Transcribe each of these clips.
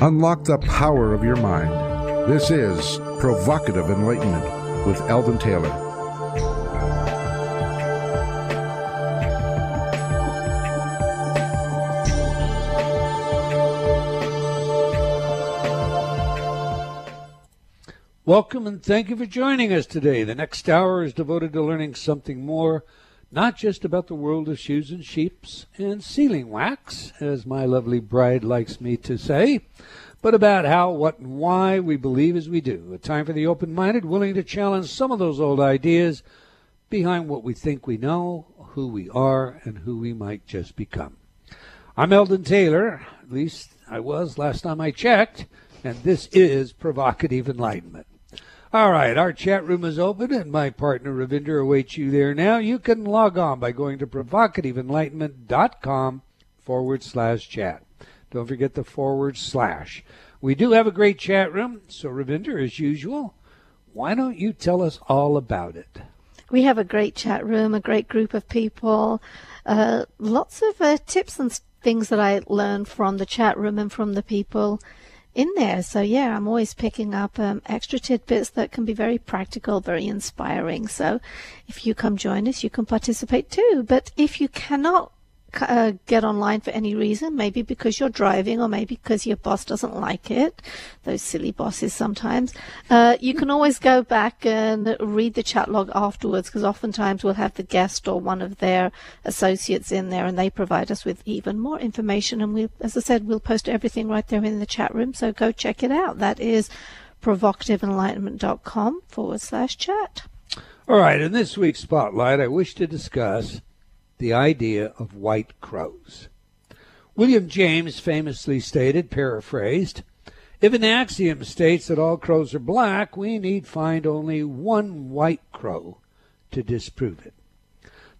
Unlock the power of your mind. This is Provocative Enlightenment with Eldon Taylor. Welcome and thank you for joining us today. The next hour is devoted to learning something more, not just about the world of shoes and sheeps and sealing wax, as my lovely bride likes me to say, but about how, what, and why we believe as we do. A time for the open-minded, willing to challenge some of those old ideas behind what we think we know, who we are, and who we might just become. I'm Eldon Taylor, at least I was last time I checked, and this is Provocative Enlightenment. All right, our chat room is open, and my partner Ravinder awaits you there now. You can log on by going to provocativeenlightenment.com/chat. Don't forget the /. We do have a great chat room, so Ravinder, as usual, why don't you tell us all about it? We have a great chat room, a great group of people, lots of tips and things that I learned from the chat room and from the people in there. So yeah, I'm always picking up extra tidbits that can be very practical, very inspiring. So if you come join us, you can participate too. But if you cannot get online for any reason, maybe because you're driving or maybe because your boss doesn't like it, those silly bosses sometimes, you can always go back and read the chat log afterwards, because oftentimes we'll have the guest or one of their associates in there and they provide us with even more information. And we, as I said, we'll post everything right there in the chat room, so go check it out. That is provocativeenlightenment.com/chat. All right, in this week's Spotlight, I wish to discuss the idea of white crows. William James famously stated, paraphrased, "If an axiom states that all crows are black, we need find only one white crow to disprove it."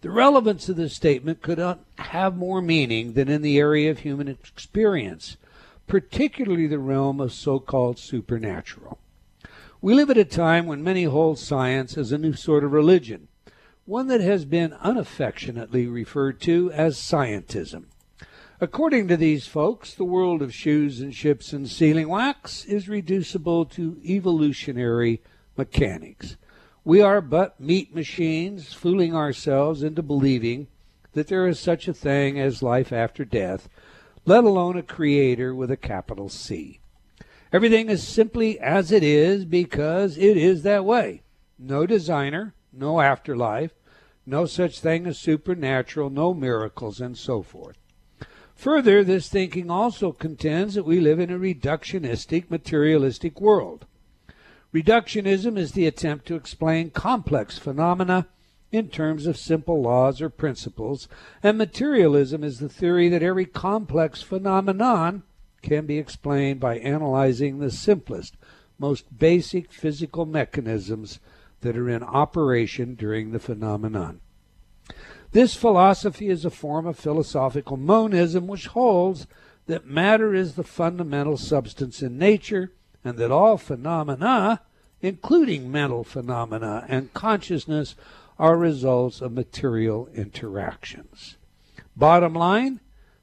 The relevance of this statement could not have more meaning than in the area of human experience, particularly the realm of so-called supernatural. We live at a time when many hold science as a new sort of religion, one that has been unaffectionately referred to as scientism. According to these folks, the world of shoes and ships and sealing wax is reducible to evolutionary mechanics. We are but meat machines fooling ourselves into believing that there is such a thing as life after death, let alone a creator with a capital C. Everything is simply as it is because it is that way. No designer, no afterlife, no such thing as supernatural, no miracles, and so forth. Further, this thinking also contends that we live in a reductionistic, materialistic world. Reductionism is the attempt to explain complex phenomena in terms of simple laws or principles, and materialism is the theory that every complex phenomenon can be explained by analyzing the simplest, most basic physical mechanisms that are in operation during the phenomenon. This philosophy is a form of philosophical monism which holds that matter is the fundamental substance in nature and that all phenomena, including mental phenomena and consciousness, are results of material interactions. Bottom line,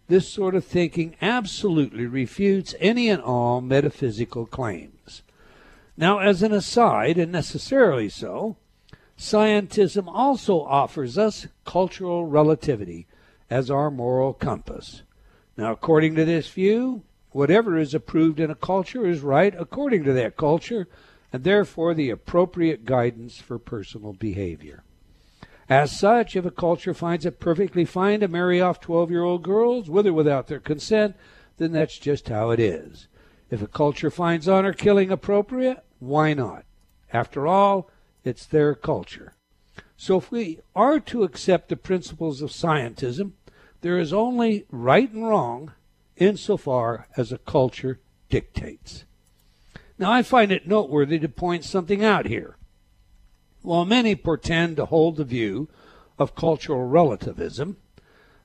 this sort of thinking absolutely refutes any and all metaphysical claims. Now, as an aside, and necessarily so, scientism also offers us cultural relativity as our moral compass. Now, according to this view, whatever is approved in a culture is right according to that culture, and therefore the appropriate guidance for personal behavior. As such, if a culture finds it perfectly fine to marry off 12-year-old girls, with or without their consent, then that's just how it is. If a culture finds honor killing appropriate, why not? After all, it's their culture. So if we are to accept the principles of scientism, there is only right and wrong insofar as a culture dictates. Now, I find it noteworthy to point something out here. While many pretend to hold the view of cultural relativism,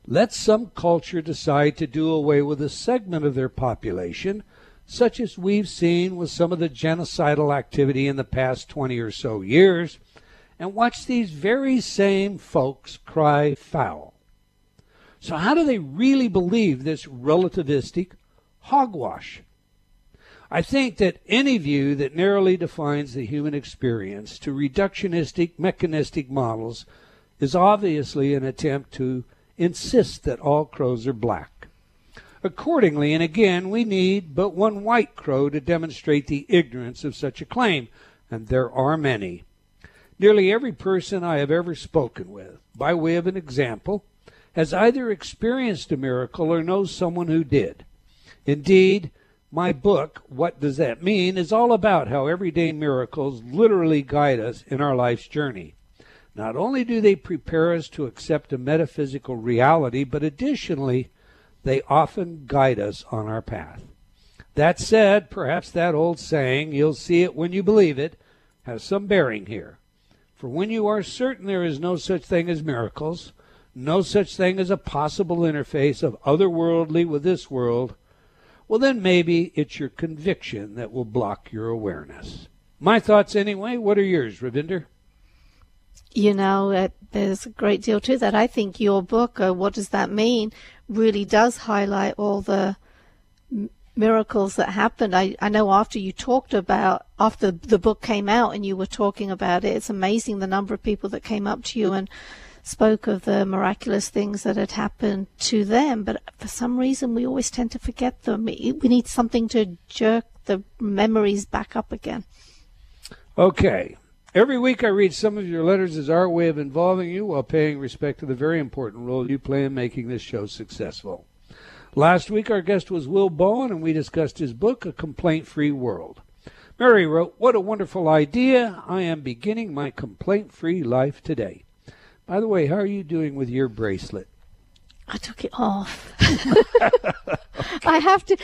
let some culture decide to do away with a segment of their population, such as we've seen with some of the genocidal activity in the past 20 or so years, and watch these very same folks cry foul. So how do they really believe this relativistic hogwash? I think that any view that narrowly defines the human experience to reductionistic, mechanistic models is obviously an attempt to insist that all crows are black. Accordingly, and again, we need but one white crow to demonstrate the ignorance of such a claim, and there are many. Nearly every person I have ever spoken with, by way of an example, has either experienced a miracle or knows someone who did. Indeed, my book, What Does That Mean?, is all about how everyday miracles literally guide us in our life's journey. Not only do they prepare us to accept a metaphysical reality, but additionally, they often guide us on our path. That said, perhaps that old saying, "You'll see it when you believe it," has some bearing here. For when you are certain there is no such thing as miracles, no such thing as a possible interface of otherworldly with this world, well, then maybe it's your conviction that will block your awareness. My thoughts anyway. What are yours, Ravinder? You know, there's a great deal to that. I think your book, What Does That Mean?, really does highlight all the miracles that happened. I know after the book came out and you were talking about it, it's amazing the number of people that came up to you and spoke of the miraculous things that had happened to them. But for some reason, we always tend to forget them. We need something to jerk the memories back up again. Okay. Every week I read some of your letters as our way of involving you while paying respect to the very important role you play in making this show successful. Last week our guest was Will Bowen, and we discussed his book, A Complaint-Free World. Mary wrote, "What a wonderful idea. I am beginning my complaint-free life today." By the way, how are you doing with your bracelet? I took it off. I have to.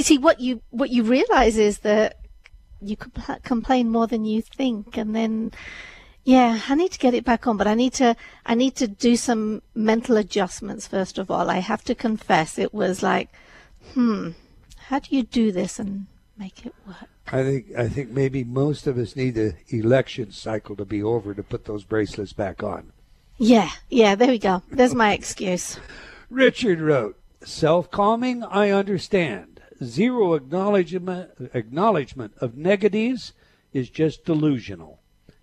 See, what you realize is that you complain more than you think, and then, yeah, I need to get it back on. But I need to do some mental adjustments first of all. I have to confess, it was like, how do you do this and make it work? I think maybe most of us need the election cycle to be over to put those bracelets back on. Yeah, there we go. There's my excuse. Richard wrote, "Self-calming, I understand. Zero acknowledgement of negatives is just delusional.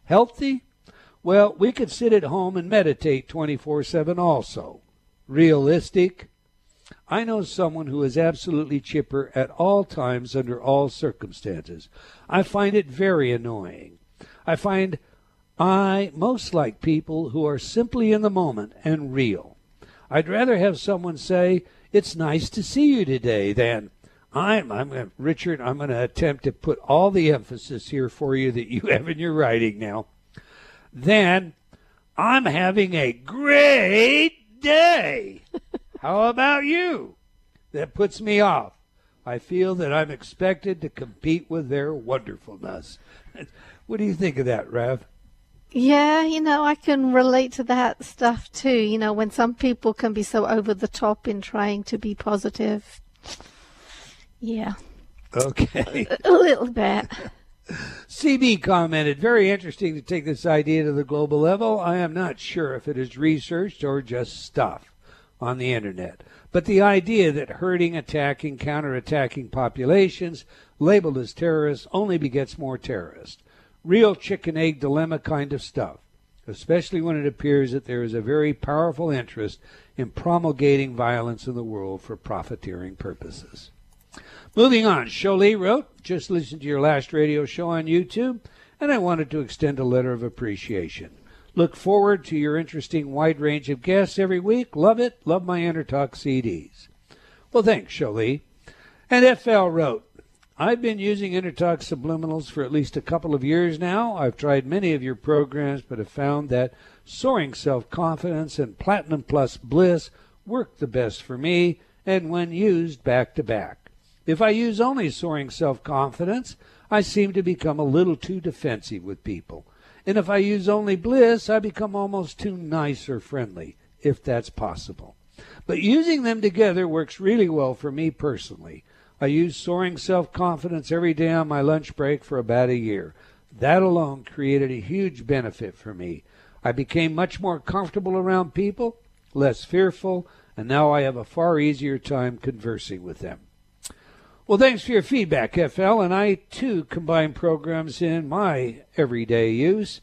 Healthy? Well, we could sit at home and meditate 24/7 also. Realistic? I know someone who is absolutely chipper at all times under all circumstances. I find it very annoying. I most like people who are simply in the moment and real. I'd rather have someone say, 'It's nice to see you today,' than, Richard, I'm going to attempt to put all the emphasis here for you that you have in your writing now. Then, 'I'm having a great day.' How about you? That puts me off. I feel that I'm expected to compete with their wonderfulness." What do you think of that, Rav? Yeah, I can relate to that stuff too. When some people can be so over the top in trying to be positive. Yeah. Okay. A little bit. CB commented, "Very interesting to take this idea to the global level. I am not sure if it is researched or just stuff on the internet. But the idea that hurting, attacking, counterattacking populations labeled as terrorists only begets more terrorists. Real chicken-egg dilemma kind of stuff, especially when it appears that there is a very powerful interest in promulgating violence in the world for profiteering purposes." Moving on, Jolie wrote, "Just listened to your last radio show on YouTube, and I wanted to extend a letter of appreciation. Look forward to your interesting wide range of guests every week. Love it. Love my Intertalk CDs." Well, thanks, Jolie. And FL wrote, "I've been using Intertalk subliminals for at least a couple of years now. I've tried many of your programs, but have found that Soaring Self-Confidence and Platinum Plus Bliss work the best for me, and when used back-to-back. If I use only Soaring Self-Confidence, I seem to become a little too defensive with people. And if I use only Bliss, I become almost too nice or friendly, if that's possible. But using them together works really well for me personally. I use Soaring Self-Confidence every day on my lunch break for about a year. That alone created a huge benefit for me. I became much more comfortable around people, less fearful, and now I have a far easier time conversing with them." Well, thanks for your feedback, FL, and I, too, combine programs in my everyday use.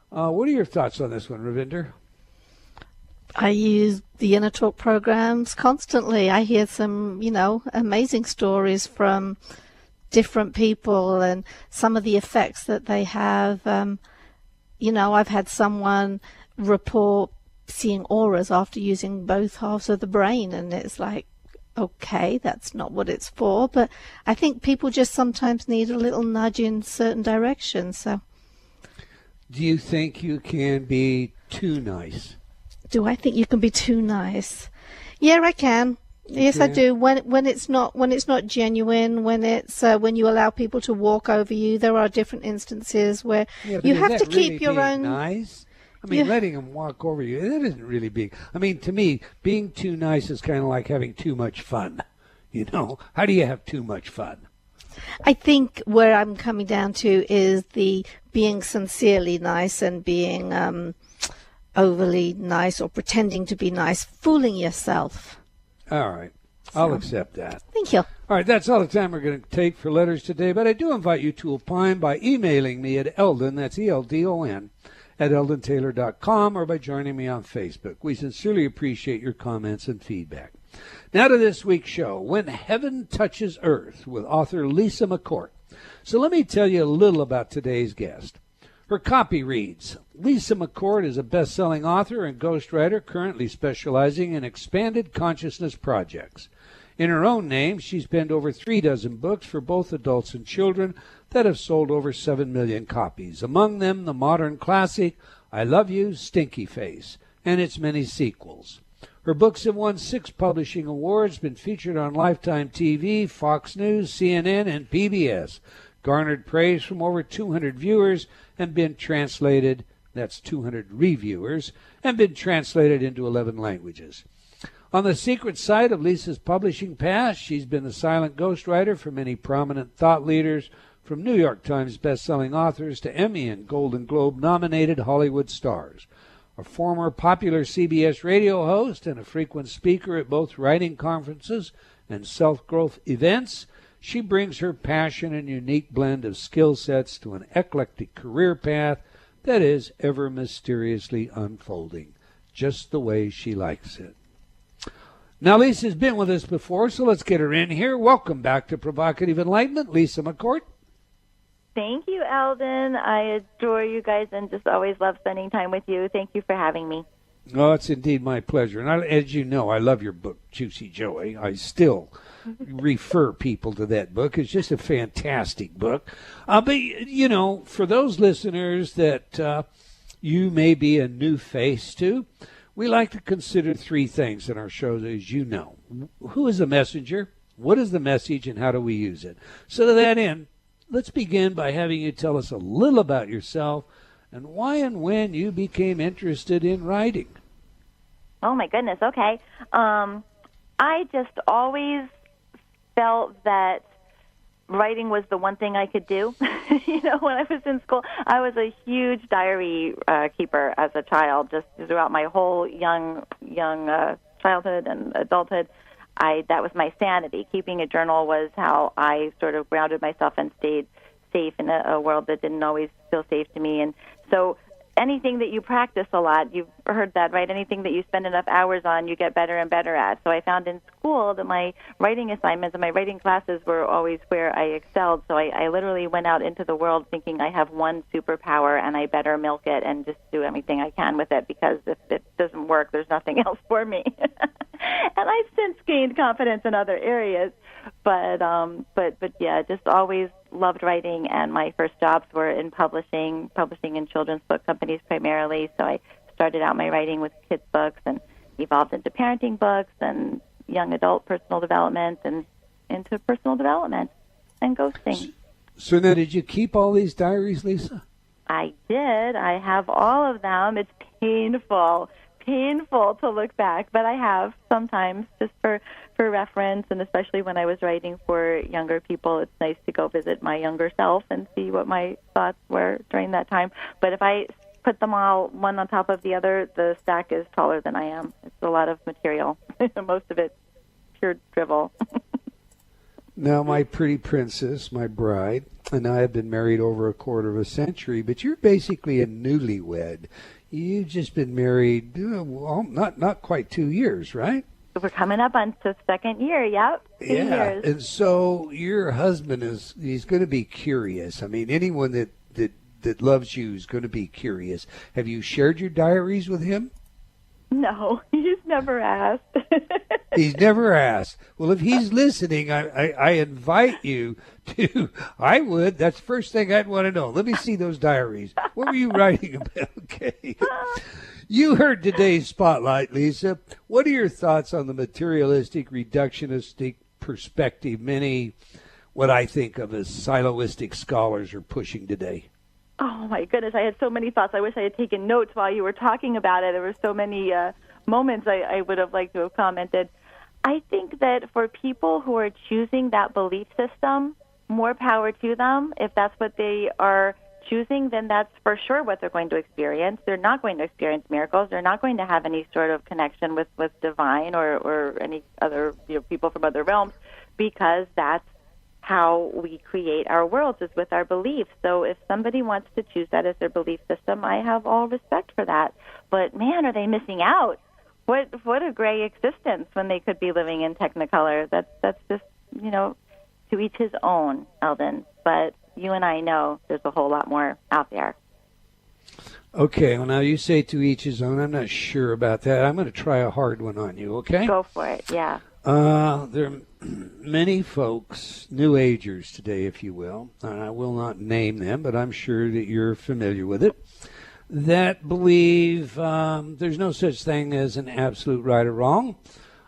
What are your thoughts on this one, Ravinder? I use the Inner Talk programs constantly. I hear some, amazing stories from different people and some of the effects that they have. I've had someone report seeing auras after using both halves of the brain, and it's like, okay, that's not what it's for. But I think people just sometimes need a little nudge in certain directions. So, do you think you can be too nice? Do I think you can be too nice? Yeah, I can. Yes, I do. When it's not genuine, when you allow people to walk over you, there are different instances where you have to keep your own. Nice. I mean, letting them walk over you, that isn't really being. I mean, to me, being too nice is kind of like having too much fun. How do you have too much fun? I think where I'm coming down to is the being sincerely nice and being overly nice or pretending to be nice, fooling yourself. All right. I'll accept that. Thank you. All right, that's all the time we're going to take for letters today, but I do invite you to opine by emailing me at Eldon, that's ELDON, at eldontaylor.com, or by joining me on Facebook. We sincerely appreciate your comments and feedback. Now to this week's show, When Heaven Touches Earth, with author Lisa McCourt. So let me tell you a little about today's guest. Her copy reads, Lisa McCourt is a best-selling author and ghostwriter currently specializing in expanded consciousness projects. In her own name, she's penned over 36 books for both adults and children that have sold over 7 million copies. Among them, the modern classic, I Love You, Stinky Face, and its many sequels. Her books have won 6 publishing awards, been featured on Lifetime TV, Fox News, CNN, and PBS, garnered praise from over 200 viewers, and been translated, that's 200 reviewers, and been translated into 11 languages. On the secret side of Lisa's publishing past, she's been the silent ghostwriter for many prominent thought leaders, from New York Times best-selling authors to Emmy and Golden Globe-nominated Hollywood stars. A former popular CBS Radio host and a frequent speaker at both writing conferences and self-growth events, she brings her passion and unique blend of skill sets to an eclectic career path that is ever mysteriously unfolding, just the way she likes it. Now, Lisa's been with us before, so let's get her in here. Welcome back to Provocative Enlightenment, Lisa McCourt. Thank you, Eldon. I adore you guys and just always love spending time with you. Thank you for having me. Oh, it's indeed my pleasure. And as you know, I love your book, Juicy Joy. I still refer people to that book. It's just a fantastic book. But, for those listeners that you may be a new face to, we like to consider 3 things in our show, as you know. Who is the messenger? What is the message, and how do we use it? So to that end, let's begin by having you tell us a little about yourself and why and when you became interested in writing. Oh, my goodness. Okay. I just always felt that writing was the one thing I could do. When I was in school, I was a huge diary keeper as a child, just throughout my whole young childhood and adulthood. That was my sanity. Keeping a journal was how I sort of grounded myself and stayed safe in a world that didn't always feel safe to me. And so anything that you practice a lot, you've heard that, right? Anything that you spend enough hours on, you get better and better at. So I found in school that my writing assignments and my writing classes were always where I excelled. So I literally went out into the world thinking I have one superpower and I better milk it and just do everything I can with it, because if it doesn't work, there's nothing else for me. And I've since gained confidence in other areas, but yeah, just always loved writing, and my first jobs were in publishing in children's book companies primarily. So I started out my writing with kids' books and evolved into parenting books and young adult personal development and into personal development and ghosting. So now, did you keep all these diaries, Lisa? I did. I have all of them. It's painful to look back, but I have sometimes just for reference, and especially when I was writing for younger people, it's nice to go visit my younger self and see what my thoughts were during that time. But if I put them all one on top of the other, the stack is taller than I am. It's a lot of material. Most of it pure drivel. Now, my pretty princess, my bride, and I have been married over a quarter of a century, but you're basically a newlywed. You've just been married, well, not quite 2 years, right? We're coming up on the second year, yep. 2 years. And so your husband he's going to be curious. I mean, anyone that loves you is going to be curious. Have you shared your diaries with him? No, he's never asked. He's never asked. Well, if he's listening, I invite you to. I would. That's the first thing I'd want to know. Let me see those diaries. What were you writing about? Okay. You heard today's spotlight, Lisa. What are your thoughts on the materialistic, reductionistic perspective many, what I think of as siloistic scholars are pushing today? Oh, my goodness. I had so many thoughts. I wish I had taken notes while you were talking about it. There were so many moments I would have liked to have commented. I think that for people who are choosing that belief system, more power to them. If that's what they are choosing, then that's for sure what they're going to experience. They're not going to experience miracles. They're not going to have any sort of connection with divine or any other people from other realms, because that's how we create our worlds, is with our beliefs. So if somebody wants to choose that as their belief system, I have all respect for that. But man, are they missing out? What a gray existence when they could be living in Technicolor. That's just, to each his own, Eldon. But you and I know there's a whole lot more out there. Okay, well, now you say to each his own. I'm not sure about that. I'm going to try a hard one on you, okay? Go for it, yeah. There are many folks, New Agers today, if you will, and I will not name them, but I'm sure that you're familiar with it, that believe there's no such thing as an absolute right or wrong.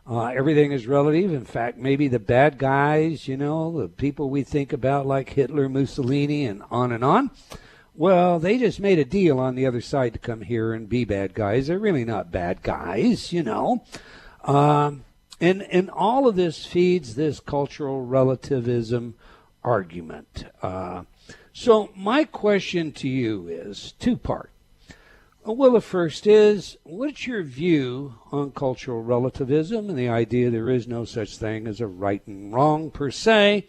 Everything is relative. In fact, maybe the bad guys, the people we think about like Hitler, Mussolini, and on, well, they just made a deal on the other side to come here and be bad guys. They're really not bad guys, And all of this feeds this cultural relativism argument. So my question to you is two-part. Well, the first is, what's your view on cultural relativism and the idea there is no such thing as a right and wrong per se?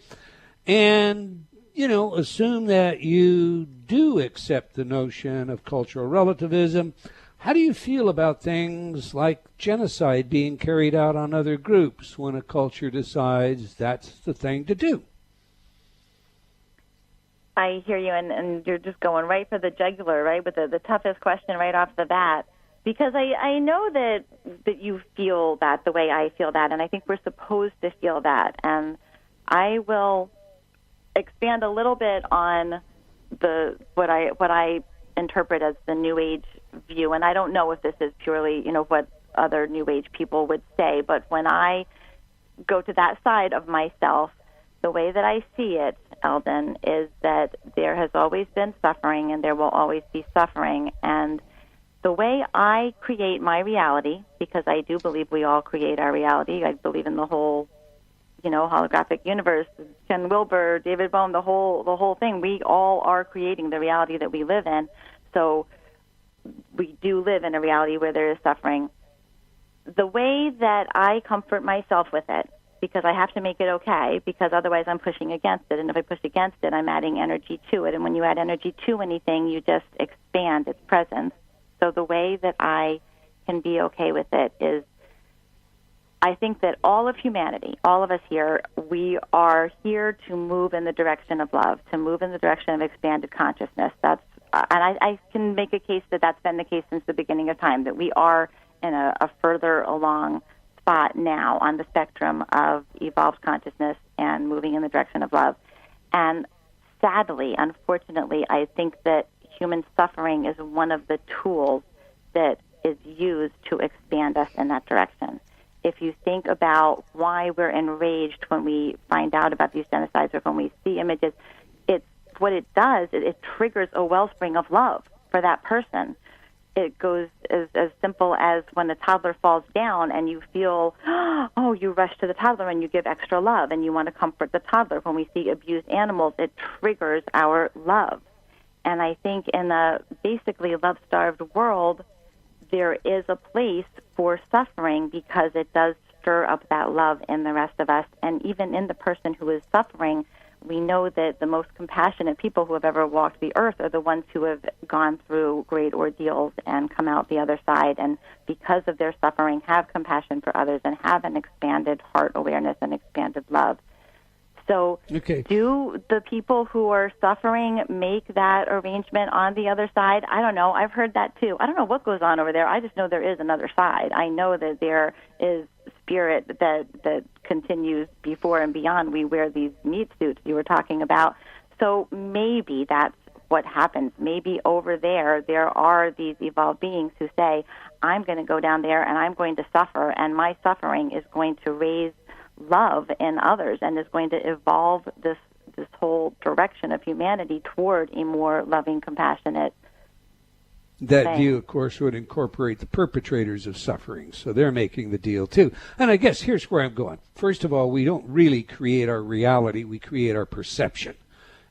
And, assume that you do accept the notion of cultural relativism. How do you feel about things like genocide being carried out on other groups when a culture decides that's the thing to do? I hear you, and you're just going right for the jugular, right, with the toughest question right off the bat. Because I know that you feel that the way I feel that, and I think we're supposed to feel that. And I will expand a little bit on what I interpret as the New Age view, and I don't know if this is purely, what other New Age people would say, but when I go to that side of myself, the way that I see it, Eldon, is that there has always been suffering and there will always be suffering. And the way I create my reality, because I do believe we all create our reality, I believe in the whole, holographic universe, Ken Wilber, David Bohm, the whole thing. We all are creating the reality that we live in. So we do live in a reality where there is suffering. The way that I comfort myself with it, because I have to make it okay, because otherwise I'm pushing against it. And if I push against it, I'm adding energy to it. And when you add energy to anything, you just expand its presence. So the way that I can be okay with it is, I think that all of humanity, all of us here, we are here to move in the direction of love, to move in the direction of expanded consciousness. And I can make a case that that's been the case since the beginning of time, that we are in a further along spot now on the spectrum of evolved consciousness and moving in the direction of love. And sadly, unfortunately, I think that human suffering is one of the tools that is used to expand us in that direction. If you think about why we're enraged when we find out about these genocides or when we see images, what it does, it triggers a wellspring of love for that person. It goes as simple as when a toddler falls down and you feel, you rush to the toddler and you give extra love and you want to comfort the toddler. When we see abused animals, it triggers our love. And I think in a basically love-starved world, there is a place for suffering because it does stir up that love in the rest of us. And even in the person who is suffering, we know that the most compassionate people who have ever walked the earth are the ones who have gone through great ordeals and come out the other side, and because of their suffering have compassion for others and have an expanded heart awareness and expanded love. So do the people who are suffering make that arrangement on the other side? I don't know. I've heard that too. I don't know what goes on over there. I just know there is another side. I know that there is spirit that continues before and beyond. We wear these meat suits you were talking about. So maybe that's what happens. Maybe over there are these evolved beings who say, I'm going to go down there and I'm going to suffer, and my suffering is going to raise love in others and is going to evolve this whole direction of humanity toward a more loving, compassionate That view, of course, would incorporate the perpetrators of suffering, so they're making the deal, too. And I guess here's where I'm going. First of all, we don't really create our reality, we create our perception.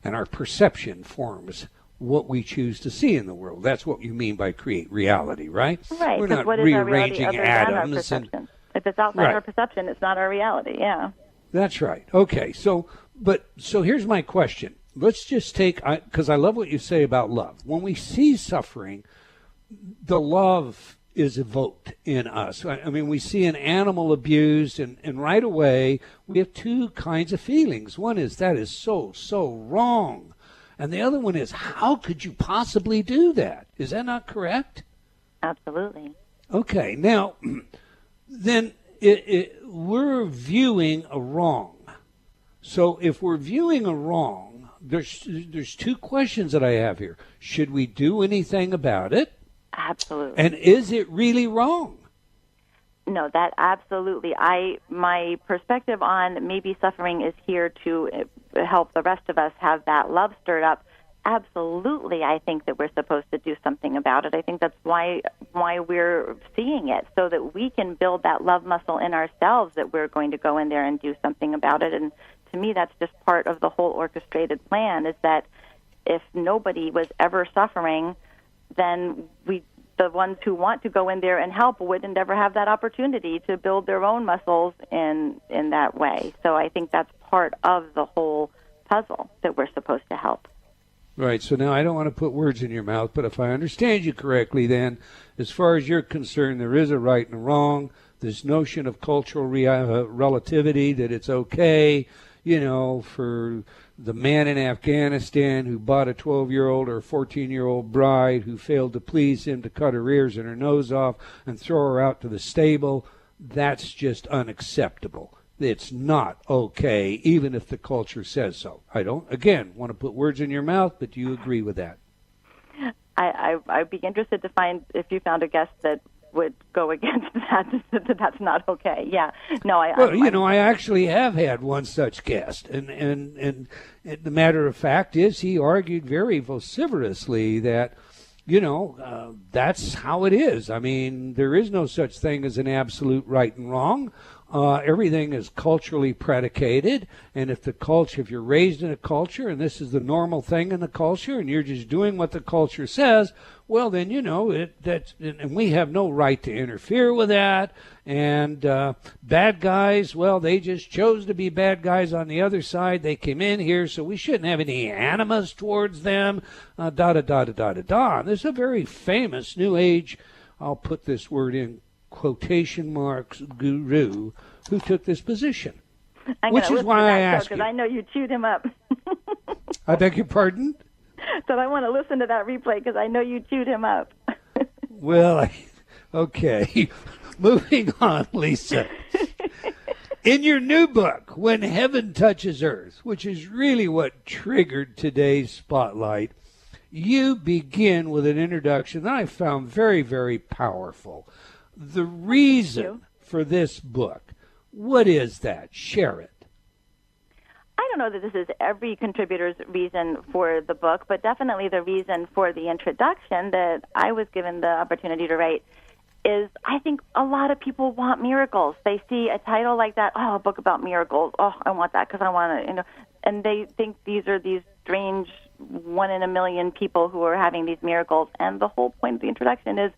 And our perception forms what we choose to see in the world. That's what you mean by create reality, right? Right. We're not what rearranging is our reality other atoms. than our perception? If it's outside our perception, it's not our reality, yeah. That's right. Okay, so here's my question. Let's just take, because I love what you say about love. When we see suffering, the love is evoked in us. I mean, we see an animal abused, and right away we have two kinds of feelings. One is, that is so wrong. And the other one is, how could you possibly do that? Is that not correct? Absolutely. Okay, now, then we're viewing a wrong. So if we're viewing a wrong, there's two questions that I have here. Should we do anything about it? Absolutely. And is it really wrong? No, that absolutely. My perspective on maybe suffering is here to help the rest of us have that love stirred up. Absolutely, I think that we're supposed to do something about it. I think that's why we're seeing it, so that we can build that love muscle in ourselves, that we're going to go in there and do something about it. And to me, that's just part of the whole orchestrated plan, is that if nobody was ever suffering, then the ones who want to go in there and help wouldn't ever have that opportunity to build their own muscles in that way. So I think that's part of the whole puzzle, that we're supposed to help. Right, so now I don't want to put words in your mouth, but if I understand you correctly, then as far as you're concerned, there is a right and a wrong. This notion of cultural relativity, that it's okay, for the man in Afghanistan who bought a 12-year-old or a 14-year-old bride who failed to please him, to cut her ears and her nose off and throw her out to the stable, that's just unacceptable. It's not okay, even if the culture says so. I don't, again, want to put words in your mouth, but do you agree with that? I'd be interested to find if you found a guest that would go against that that's not okay. Yeah. No, I actually have had one such guest, and the matter of fact is, he argued very vociferously that, that's how it is. I mean, there is no such thing as an absolute right and wrong. Everything is culturally predicated, and if you're raised in a culture and this is the normal thing in the culture, and you're just doing what the culture says, well, then and we have no right to interfere with that. And bad guys, well, they just chose to be bad guys on the other side. They came in here, so we shouldn't have any animus towards them. There's a very famous New Age, I'll put this word in quotation marks, guru, who took this position. Which is why I asked you. Because I know you chewed him up. I beg your pardon? So I want to listen to that replay because I know you chewed him up. Well, okay. Moving on, Lisa. In your new book, When Heaven Touches Earth, which is really what triggered today's spotlight, you begin with an introduction that I found very, very powerful. The reason for this book, what is that? Share it. I don't know that this is every contributor's reason for the book, but definitely the reason for the introduction that I was given the opportunity to write is, I think a lot of people want miracles. They see a title like that, a book about miracles. Oh, I want that because I want to, and they think these are these strange 1 in a million people who are having these miracles. And the whole point of the introduction is,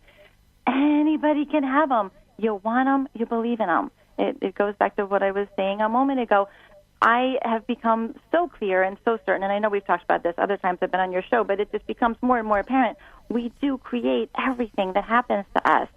anybody can have them. You want them, you believe in them. it goes back to what I was saying a moment ago. I have become so clear and so certain, and I know we've talked about this other times I've been on your show, but it just becomes more and more apparent. We do create everything that happens to us.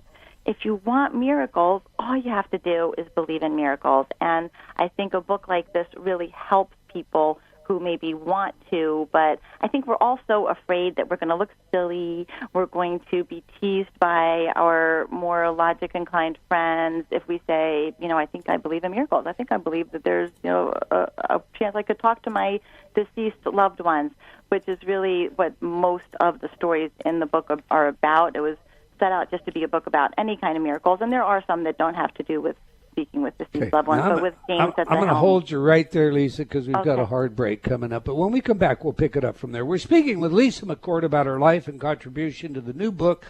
If you want miracles, all you have to do is believe in miracles. And I think a book like this really helps people who maybe want to, but I think we're also afraid that we're going to look silly. We're going to be teased by our more logic-inclined friends if we say, I think I believe in miracles. I think I believe that there's, a chance I could talk to my deceased loved ones, which is really what most of the stories in the book are about. It was set out just to be a book about any kind of miracles, and there are some that don't have to do with speaking with deceased loved ones, but with James at the I'm going to helm. hold you right there, Lisa, because we've got a hard break coming up. But when we come back, we'll pick it up from there. We're speaking with Lisa McCourt about her life and contribution to the new book,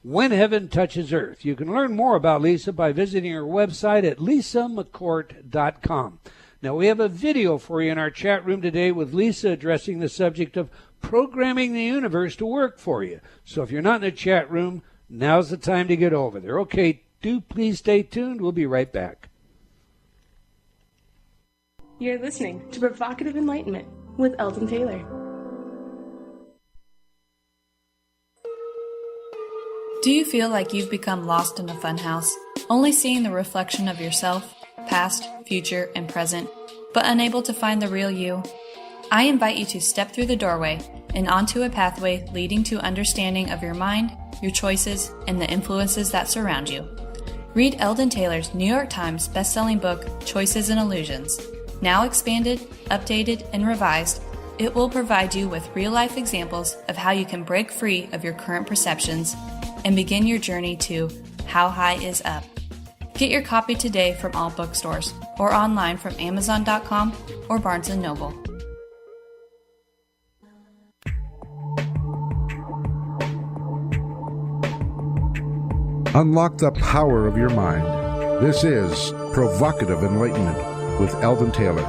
When Heaven Touches Earth. You can learn more about Lisa by visiting her website at lisamccourt.com. Now, we have a video for you in our chat room today with Lisa addressing the subject of programming the universe to work for you. So if you're not in the chat room, now's the time to get over there. Okay, do please stay tuned. We'll be right back. You're listening to Provocative Enlightenment with Eldon Taylor. Do you feel like you've become lost in a funhouse, only seeing the reflection of yourself, past, future, and present, but unable to find the real you? I invite you to step through the doorway and onto a pathway leading to understanding of your mind, your choices, and the influences that surround you. Read Eldon Taylor's New York Times bestselling book, Choices and Illusions. Now expanded, updated, and revised, it will provide you with real-life examples of how you can break free of your current perceptions and begin your journey to How High Is Up. Get your copy today from all bookstores or online from Amazon.com or Barnes & Noble. Unlock the power of your mind. This is Provocative Enlightenment with Eldon Taylor.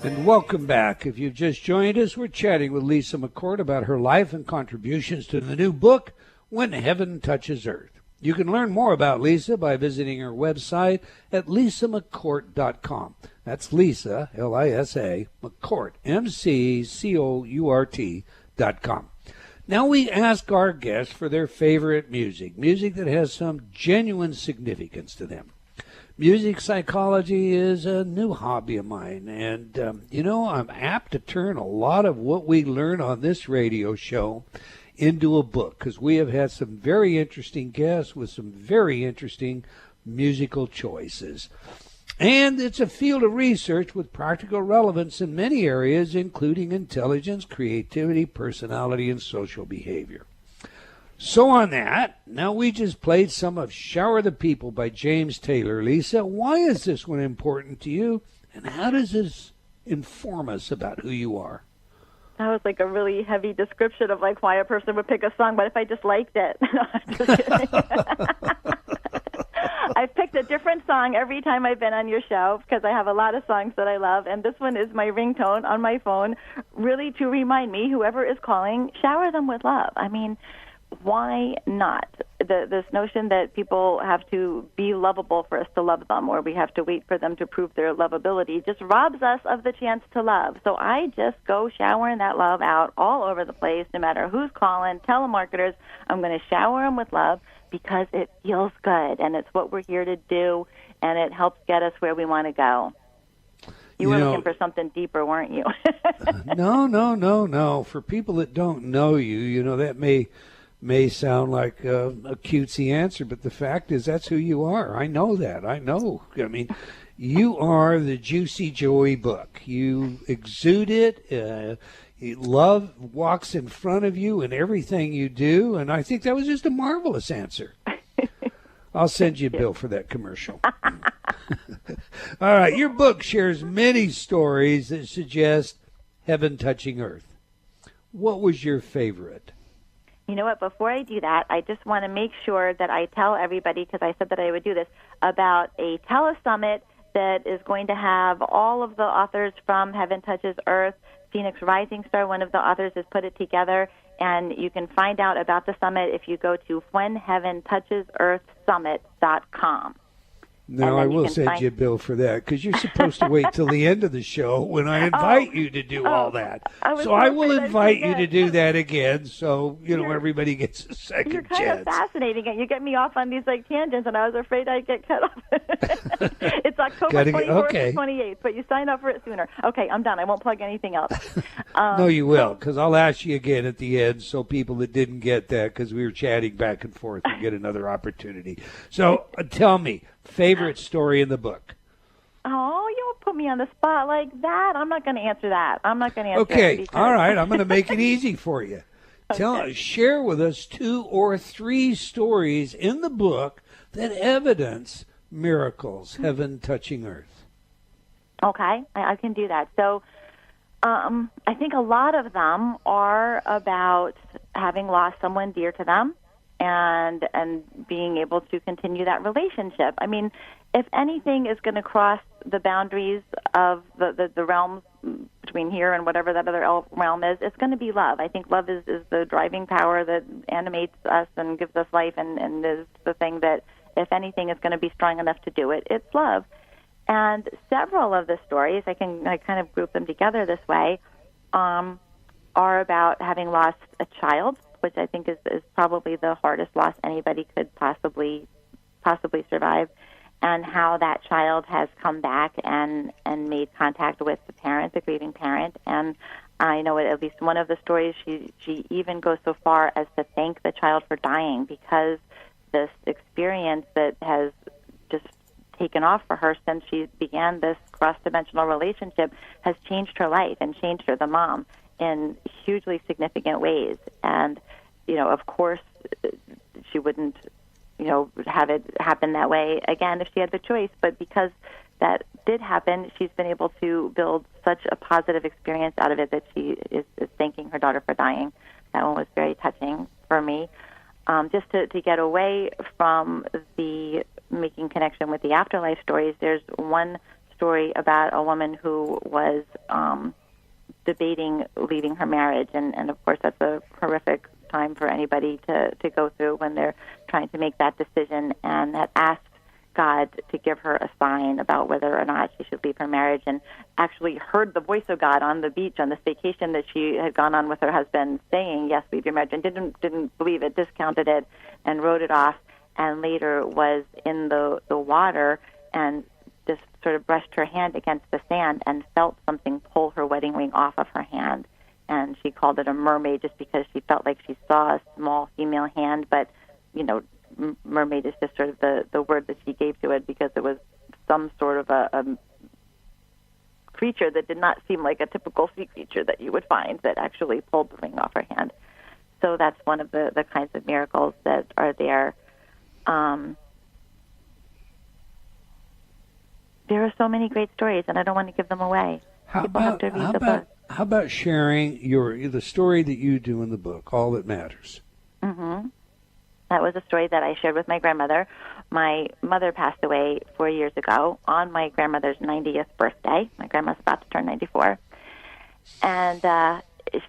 And welcome back. If you've just joined us, we're chatting with Lisa McCourt about her life and contributions to the new book, When Heaven Touches Earth. You can learn more about Lisa by visiting her website at lisamccourt.com. That's Lisa, L-I-S-A, McCourt, M-C-C-O-U-R-T.com. Now we ask our guests for their favorite music that has some genuine significance to them. Music psychology is a new hobby of mine, and, I'm apt to turn a lot of what we learn on this radio show into a book, because we have had some very interesting guests with some very interesting musical choices. And it's a field of research with practical relevance in many areas, including intelligence, creativity, personality, and social behavior. So on that, now we just played some of Shower the People by James Taylor. Lisa, why is this one important to you, and how does this inform us about who you are? That was like a really heavy description of like why a person would pick a song, but if I just liked it. No, I'm just kidding. I've picked a different song every time I've been on your show because I have a lot of songs that I love, and this one is my ringtone on my phone, really to remind me, whoever is calling, shower them with love. I mean, why not? This notion that people have to be lovable for us to love them, or we have to wait for them to prove their lovability, just robs us of the chance to love. So I just go showering that love out all over the place, no matter who's calling, telemarketers. I'm going to shower them with love because it feels good, and it's what we're here to do, and it helps get us where we want to go. You were looking for something deeper, weren't you? No. For people that don't know you, that may sound like a cutesy answer, but the fact is that's who you are. I know that. I mean, you are the juicy, joey book. You exude it. Love walks in front of you in everything you do, and I think that was just a marvelous answer. I'll send you a bill for that commercial. All right, your book shares many stories that suggest heaven touching earth. What was your favorite? You know what? Before I do that, I just want to make sure that I tell everybody, because I said that I would do this, about a telesummit that is going to have all of the authors from Heaven Touches Earth. Phoenix Rising Star, one of the authors, has put it together, and you can find out about the summit if you go to whenheaventouchesearthsummit.com. Now, I will send you a bill for that, because you're supposed to wait till the end of the show when I invite you to do all that. So I will invite you to do that again, so everybody gets a second chance. You're kind of fascinating. You get me off on these tangents, and I was afraid I'd get cut off. It's October 24th to 28th, but you sign up for it sooner. Okay, I'm done. I won't plug anything else. No, you will, because I'll ask you again at the end, so people that didn't get that, because we were chatting back and forth, will get another opportunity. So tell me, favorite story in the book? Oh, you don't put me on the spot like that. I'm not going to answer that. Okay, all right. I'm going to make it easy for you. Share with us 2 or 3 stories in the book that evidence miracles, heaven touching earth. Okay, I can do that. So I think a lot of them are about having lost someone dear to them and being able to continue that relationship. I mean, if anything is going to cross the boundaries of the realms between here and whatever that other realm is, it's going to be love. I think love is the driving power that animates us and gives us life, and is the thing that, if anything, is going to be strong enough to do it. It's love. And several of the stories, I kind of group them together this way, are about having lost a child, which I think is probably the hardest loss anybody could possibly survive, and how that child has come back and made contact with the parent, the grieving parent. And I know at least one of the stories, she even goes so far as to thank the child for dying, because this experience that has just taken off for her since she began this cross-dimensional relationship has changed her life and changed her, the mom, in hugely significant ways. And, of course, she wouldn't, have it happen that way again if she had the choice. But because that did happen, she's been able to build such a positive experience out of it that she is thanking her daughter for dying. That one was very touching for me. Just to get away from the making connection with the afterlife stories, there's one story about a woman who was debating leaving her marriage, and of course that's a horrific time for anybody to go through when they're trying to make that decision, and had asked God to give her a sign about whether or not she should leave her marriage, and actually heard the voice of God on the beach on this vacation that she had gone on with her husband saying, yes, leave your marriage, and didn't believe it, discounted it, and wrote it off, and later was in the water and just sort of brushed her hand against the sand and felt something pull her wedding ring off of her hand. And she called it a mermaid just because she felt like she saw a small female hand, but, mermaid is just sort of the word that she gave to it, because it was some sort of a creature that did not seem like a typical sea creature that you would find, that actually pulled the ring off her hand. So that's one of the kinds of miracles that are there. There are so many great stories, and I don't want to give them away. People have to read the book. How about sharing the story that you do in the book, All That Matters? Mm-hmm. That was a story that I shared with my grandmother. My mother passed away 4 years ago on my grandmother's 90th birthday. My grandma's about to turn 94. And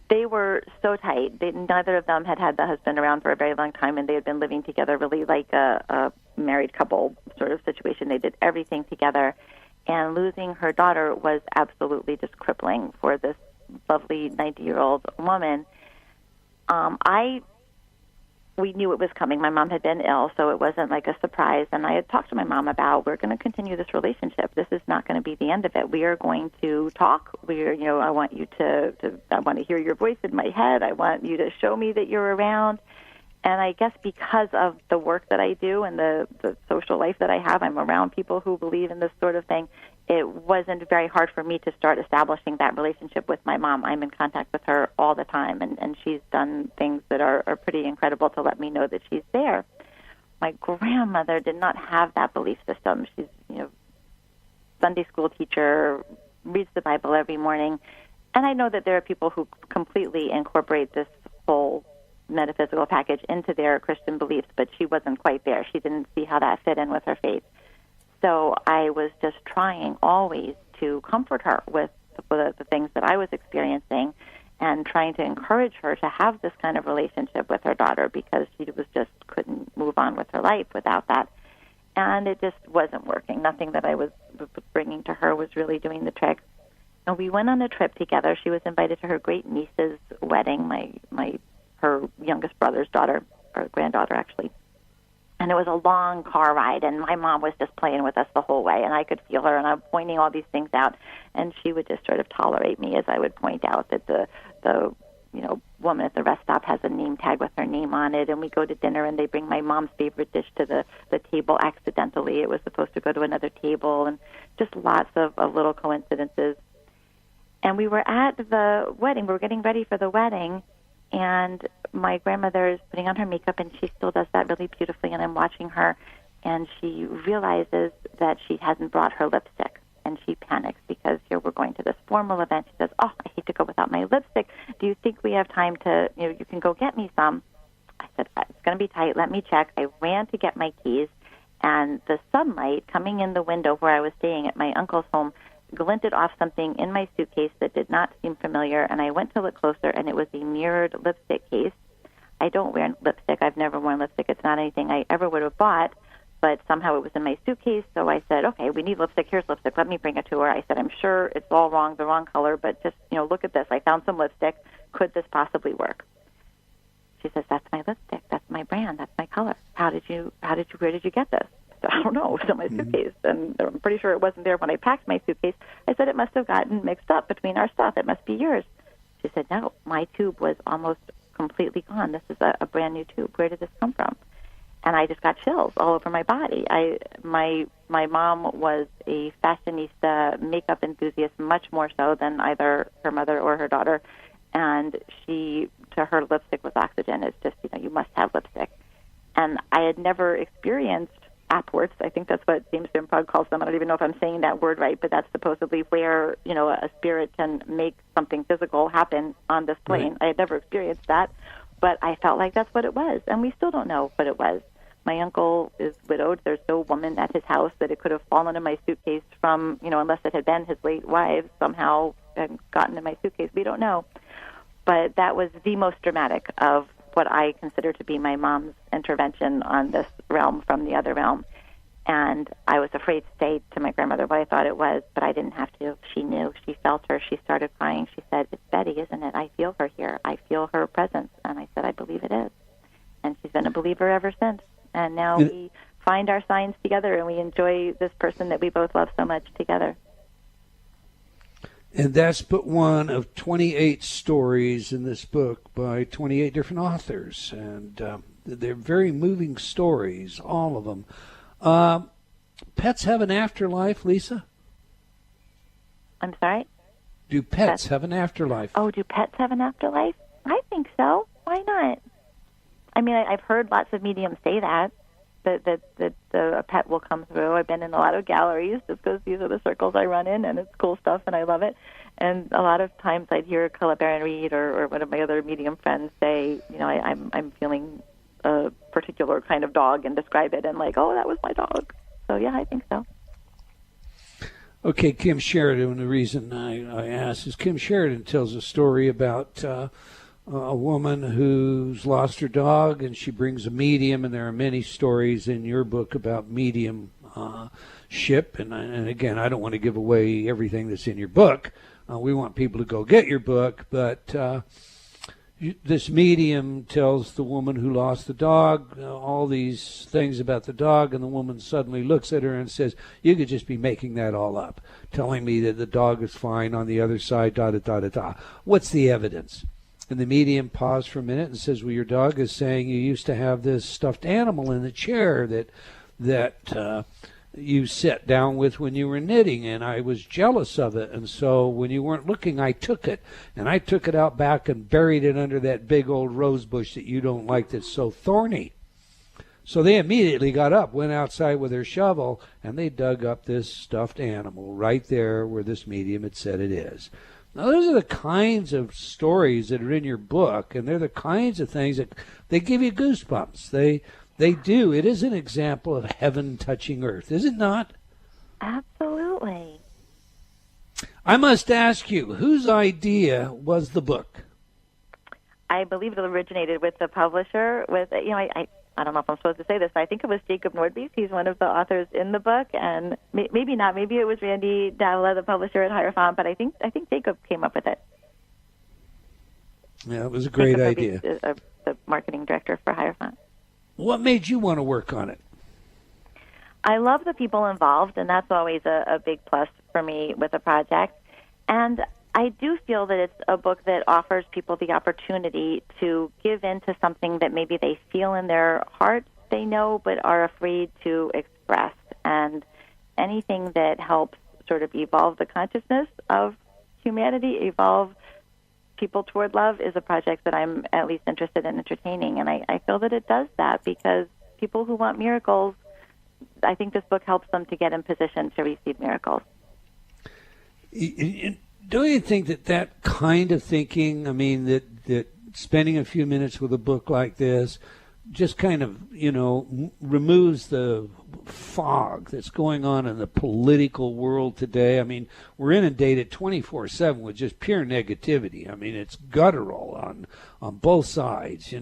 they were so tight. Neither of them had the husband around for a very long time, and they had been living together really like a married couple sort of situation. They did everything together. And losing her daughter was absolutely just crippling for this lovely 90-year-old woman. We knew it was coming. My mom had been ill, so it wasn't like a surprise. And I had talked to my mom about, we're going to continue this relationship. This is not going to be the end of it. We are going to talk. I want you I want to hear your voice in my head. I want you to show me that you're around. And I guess because of the work that I do and the social life that I have, I'm around people who believe in this sort of thing. It wasn't very hard for me to start establishing that relationship with my mom. I'm in contact with her all the time, and she's done things that are pretty incredible to let me know that she's there. My grandmother did not have that belief system. She's, Sunday school teacher, reads the Bible every morning. And I know that there are people who completely incorporate this whole metaphysical package into their Christian beliefs, but she wasn't quite there. She didn't see how that fit in with her faith. So I was just trying always to comfort her with the things that I was experiencing and trying to encourage her to have this kind of relationship with her daughter, because she was just couldn't move on with her life without that. And it just wasn't working. Nothing that I was bringing to her was really doing the trick. And we went on a trip together. She was invited to her great niece's wedding, her youngest brother's daughter, or granddaughter, actually. And it was a long car ride, and my mom was just playing with us the whole way, and I could feel her, and I'm pointing all these things out, and she would just sort of tolerate me as I would point out that the woman at the rest stop has a name tag with her name on it, and we go to dinner, and they bring my mom's favorite dish to the table accidentally. It was supposed to go to another table, and just lots of little coincidences. And we were at the wedding. We were getting ready for the wedding, and my grandmother is putting on her makeup, and she still does that really beautifully, and I'm watching her, and she realizes that she hasn't brought her lipstick, and she panics because here we're going to this formal event. She says, "Oh, I hate to go without my lipstick. Do you think we have time to, you can go get me some?" I said, "It's going to be tight. Let me check." I ran to get my keys, and the sunlight coming in the window where I was staying at my uncle's home glinted off something in my suitcase that did not seem familiar, and I went to look closer, and it was a mirrored lipstick case. I don't wear lipstick. I've never worn lipstick. It's not anything I ever would have bought, but somehow it was in my suitcase, so I said, "Okay, we need lipstick. Here's lipstick. Let me bring it to her." I said, "I'm sure it's all wrong, the wrong color, but just, look at this. I found some lipstick. Could this possibly work?" She says, "That's my lipstick. That's my brand. That's my color. Where did you get this?" I don't know. It was in my suitcase, and I'm pretty sure it wasn't there when I packed my suitcase. I said, "It must have gotten mixed up between our stuff. It must be yours." She said, "No, my tube was almost completely gone. This is a brand new tube. Where did this come from?" And I just got chills all over my body. My mom was a fashionista, makeup enthusiast, much more so than either her mother or her daughter. And to her, lipstick was oxygen. It's just, you must have lipstick. And I had never experienced apworts. I think that's what James Van Praagh calls them. I don't even know if I'm saying that word right, but that's supposedly where, a spirit can make something physical happen on this plane. Right. I had never experienced that, but I felt like that's what it was, and we still don't know what it was. My uncle is widowed. There's no woman at his house that it could have fallen in my suitcase from, unless it had been his late wife somehow and gotten in my suitcase. We don't know. But that was the most dramatic of what I consider to be my mom's intervention on this realm from the other realm. And I was afraid to say to my grandmother what I thought it was, but I didn't have to. She knew. She felt her. She started crying. She said, "It's Betty, isn't it? I feel her here. I feel her presence." And I said, "I believe it is." And she's been a believer ever since. And now we find our signs together, and we enjoy this person that we both love so much together. And that's but one of 28 stories in this book by 28 different authors. And they're very moving stories, all of them. Pets have an afterlife, Lisa? I'm sorry? Do pets have an afterlife? Oh, do pets have an afterlife? I think so. Why not? I mean, I've heard lots of mediums say that a pet will come through. I've been in a lot of galleries just because these are the circles I run in, and it's cool stuff, and I love it. And a lot of times I'd hear Colette Baron Reed or one of my other medium friends say, I'm feeling a particular kind of dog and describe it, and like, "Oh, that was my dog." So, yeah, I think so. Okay, Kim Sheridan, the reason I asked is Kim Sheridan tells a story about a woman who's lost her dog, and she brings a medium, and there are many stories in your book about mediumship. And again, I don't want to give away everything that's in your book. We want people to go get your book, but this medium tells the woman who lost the dog all these things about the dog, and the woman suddenly looks at her and says, "You could just be making that all up, telling me that the dog is fine on the other side, da-da-da-da-da. What's the evidence?" And the medium paused for a minute and says, "Well, your dog is saying you used to have this stuffed animal in the chair that you sat down with when you were knitting, and I was jealous of it. And so when you weren't looking, I took it. And I took it out back and buried it under that big old rose bush that you don't like that's so thorny." So they immediately got up, went outside with their shovel, and they dug up this stuffed animal right there where this medium had said it is. Now, those are the kinds of stories that are in your book, and they're the kinds of things that they give you goosebumps. They do. It is an example of heaven touching earth, is it not? Absolutely. I must ask you, whose idea was the book? I believe it originated with the publisher. I don't know if I'm supposed to say this, but I think it was Jacob Nordby's. He's one of the authors in the book, and maybe not. Maybe it was Randy Davila, the publisher at Hierophant, but I think Jacob came up with it. Yeah, it was a great idea. The marketing director for Hierophant. What made you want to work on it? I love the people involved, and that's always a big plus for me with a project. And I do feel that it's a book that offers people the opportunity to give in to something that maybe they feel in their hearts they know but are afraid to express. And anything that helps sort of evolve the consciousness of humanity, evolve people toward love, is a project that I'm at least interested in entertaining. And I feel that it does that because people who want miracles, I think this book helps them to get in position to receive miracles. Don't you think that kind of thinking, I mean, that spending a few minutes with a book like this just kind of, removes the fog that's going on in the political world today? I mean, we're inundated 24/7 with just pure negativity. I mean, it's guttural on both sides,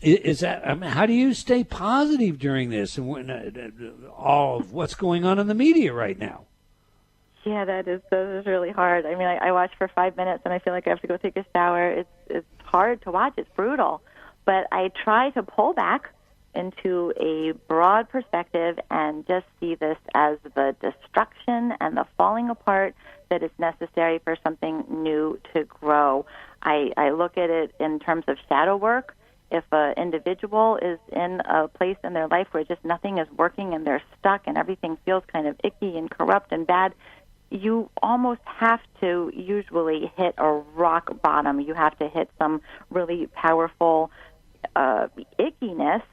Is that? I mean, how do you stay positive during this and when, all of what's going on in the media right now? Yeah, that is really hard. I mean, I watch for 5 minutes and I feel like I have to go take a shower. It's hard to watch. It's brutal. But I try to pull back into a broad perspective and just see this as the destruction and the falling apart that is necessary for something new to grow. I look at it in terms of shadow work. If an individual is in a place in their life where just nothing is working and they're stuck and everything feels kind of icky and corrupt and bad, you almost have to usually hit a rock bottom. You have to hit some really powerful ickiness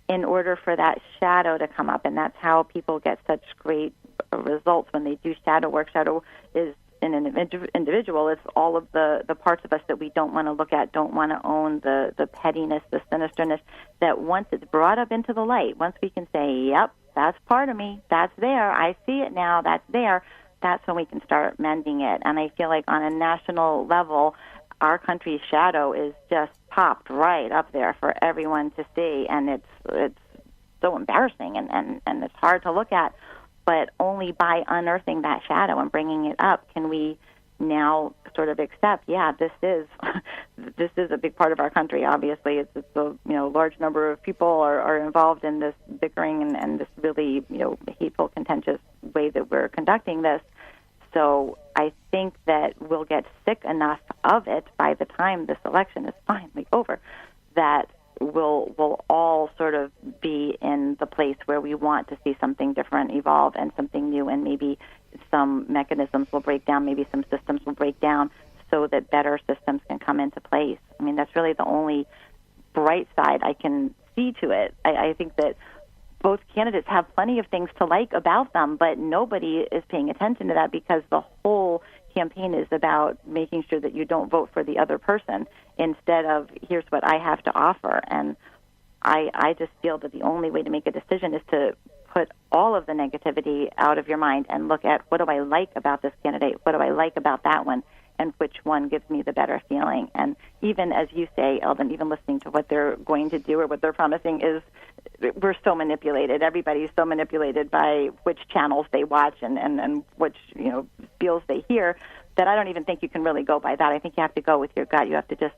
in order for that shadow to come up. And that's how people get such great results when they do shadow work. Shadow is in an individual. It's all of the parts of us that we don't want to look at, don't want to own, the pettiness, the sinisterness, that once it's brought up into the light, once we can say, yep, that's part of me, that's there, I see it now, that's there, that's when we can start mending it. And I feel like on a national level, our country's shadow is just popped right up there for everyone to see, and it's so embarrassing and it's hard to look at. But only by unearthing that shadow and bringing it up can we now sort of accept, yeah, this is a big part of our country. Obviously, it's a large number of people are involved in this bickering and this really hateful, contentious way that we're conducting this. So I think that we'll get sick enough of it by the time this election is finally over that we'll all sort of be in the place where we want to see something different evolve and something new, and maybe some mechanisms will break down, maybe some systems will break down so that better systems can come into place. I mean, that's really the only bright side I can see to it. I think that both candidates have plenty of things to like about them, but nobody is paying attention to that because the whole campaign is about making sure that you don't vote for the other person instead of here's what I have to offer. And I just feel that the only way to make a decision is to put all of the negativity out of your mind and look at what do I like about this candidate, what do I like about that one, and which one gives me the better feeling. And even as you say, Eldon, even listening to what they're going to do or what they're promising is, we're so manipulated. Everybody's so manipulated by which channels they watch and which feels they hear that I don't even think you can really go by that. I think you have to go with your gut. You have to just,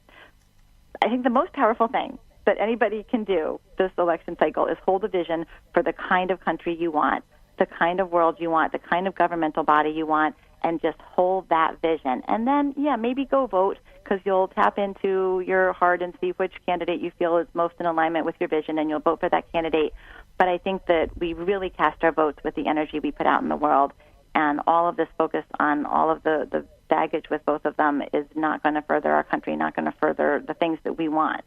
I think the most powerful thing that anybody can do this election cycle is hold a vision for the kind of country you want, the kind of world you want, the kind of governmental body you want, and just hold that vision. And then, maybe go vote because you'll tap into your heart and see which candidate you feel is most in alignment with your vision, and you'll vote for that candidate. But I think that we really cast our votes with the energy we put out in the world, and all of this focus on all of the baggage with both of them is not going to further our country, not going to further the things that we want.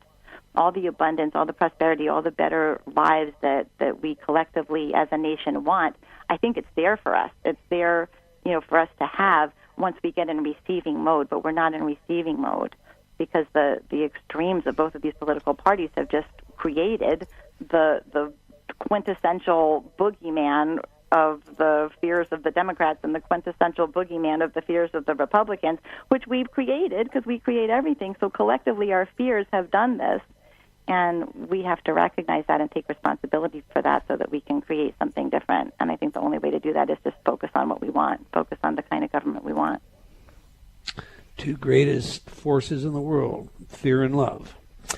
All the abundance, all the prosperity, all the better lives that we collectively as a nation want, I think it's there for us. It's there for us to have once we get in receiving mode, but we're not in receiving mode because the extremes of both of these political parties have just created the quintessential boogeyman of the fears of the Democrats and the quintessential boogeyman of the fears of the Republicans, which we've created because we create everything. So collectively our fears have done this, and we have to recognize that and take responsibility for that so that we can create something different. And I think the only way to do that is just focus on what we want, focus on the kind of government we want. Two greatest forces in the world, fear and love.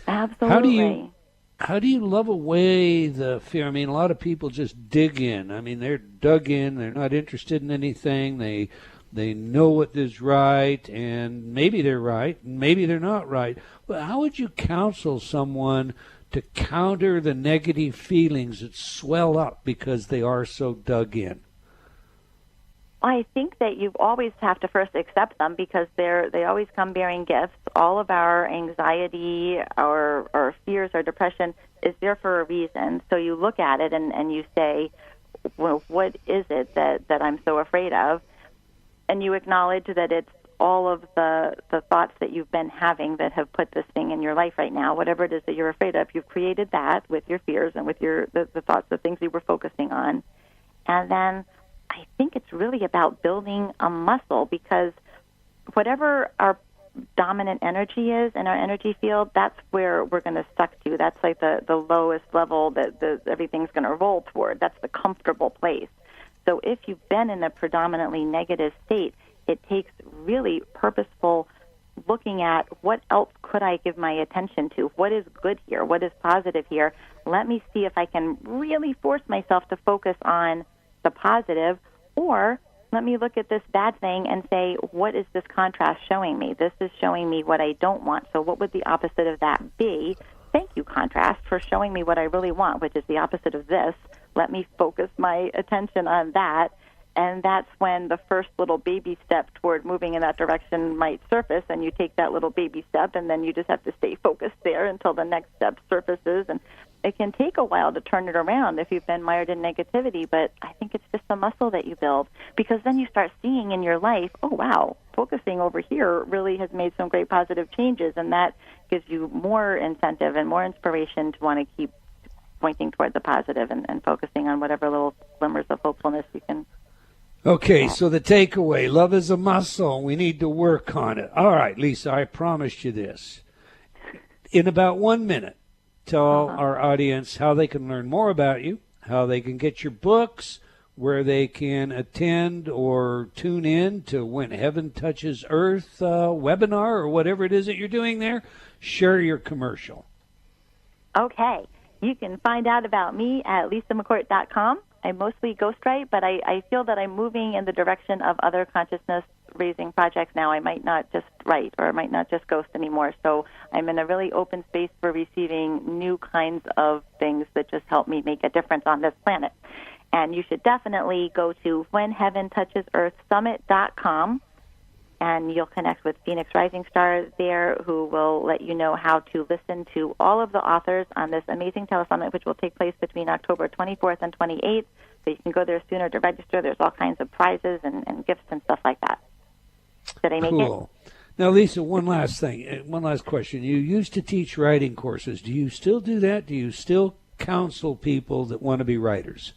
Absolutely. How do you love away the fear? I mean, a lot of people just dig in. I mean, they're dug in. They're not interested in anything. They know what is right, and maybe they're right, and maybe they're not right. But how would you counsel someone to counter the negative feelings that swell up because they are so dug in? I think that you always have to first accept them because they always come bearing gifts. All of our anxiety, our fears, our depression is there for a reason. So you look at it and you say, well, what is it that I'm so afraid of? And you acknowledge that it's all of the thoughts that you've been having that have put this thing in your life right now. Whatever it is that you're afraid of, you've created that with your fears and with the thoughts, the things you were focusing on. And then I think it's really about building a muscle because whatever our dominant energy is in our energy field, that's where we're going to stuck to. That's like the lowest level that everything's going to roll toward. That's the comfortable place. So if you've been in a predominantly negative state, it takes really purposeful looking at what else could I give my attention to? What is good here? What is positive here? Let me see if I can really force myself to focus on the positive, or let me look at this bad thing and say, what is this contrast showing me? This is showing me what I don't want. So what would the opposite of that be? Thank you, contrast, for showing me what I really want, which is the opposite of this. Let me focus my attention on that. And that's when the first little baby step toward moving in that direction might surface, and you take that little baby step, and then you just have to stay focused there until the next step surfaces. And it can take a while to turn it around if you've been mired in negativity, but I think it's just a muscle that you build, because then you start seeing in your life, oh, wow, focusing over here really has made some great positive changes, and that gives you more incentive and more inspiration to want to keep pointing toward the positive and focusing on whatever little glimmers of hopefulness you can. Okay, so the takeaway, love is a muscle. We need to work on it. All right, Lisa, I promised you this. In about 1 minute, tell our audience how they can learn more about you, how they can get your books, where they can attend or tune in to When Heaven Touches Earth webinar or whatever it is that you're doing there. Share your commercial. Okay. You can find out about me at lisamccourt.com. I mostly ghostwrite, but I feel that I'm moving in the direction of other consciousness-raising projects now. I might not just write, or I might not just ghost anymore. So I'm in a really open space for receiving new kinds of things that just help me make a difference on this planet. And you should definitely go to WhenHeavenTouchesEarthSummit.com, and you'll connect with Phoenix Rising Stars there, who will let you know how to listen to all of the authors on this amazing telesummit, which will take place between October 24th and 28th. So you can go there sooner to register. There's all kinds of prizes and gifts and stuff like that. Did I make it? Now, Lisa, one last thing, one last question. You used to teach writing courses. Do you still do that? Do you still counsel people that want to be writers?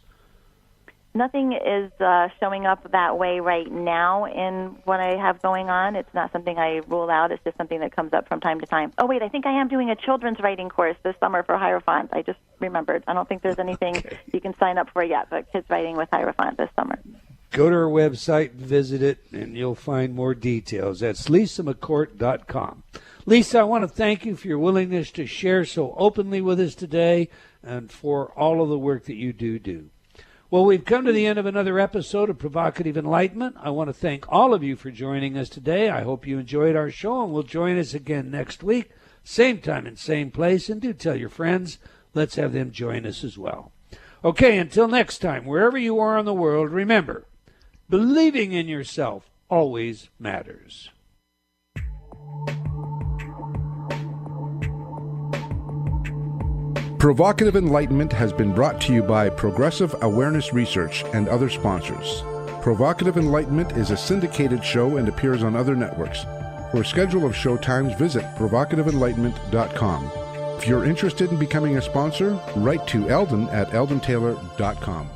Nothing is showing up that way right now in what I have going on. It's not something I rule out. It's just something that comes up from time to time. Oh, wait, I think I am doing a children's writing course this summer for Hierophant. I just remembered. I don't think there's anything you can sign up for yet, but kids writing with Hierophant this summer. Go to our website, visit it, and you'll find more details. That's lisamccourt.com. Lisa, I want to thank you for your willingness to share so openly with us today and for all of the work that you do. Well, we've come to the end of another episode of Provocative Enlightenment. I want to thank all of you for joining us today. I hope you enjoyed our show, and will join us again next week, same time and same place. And do tell your friends. Let's have them join us as well. Okay, until next time, wherever you are in the world, remember, believing in yourself always matters. Provocative Enlightenment has been brought to you by Progressive Awareness Research and other sponsors. Provocative Enlightenment is a syndicated show and appears on other networks. For a schedule of show times, visit provocativeenlightenment.com. If you're interested in becoming a sponsor, write to Eldon at eldontaylor.com.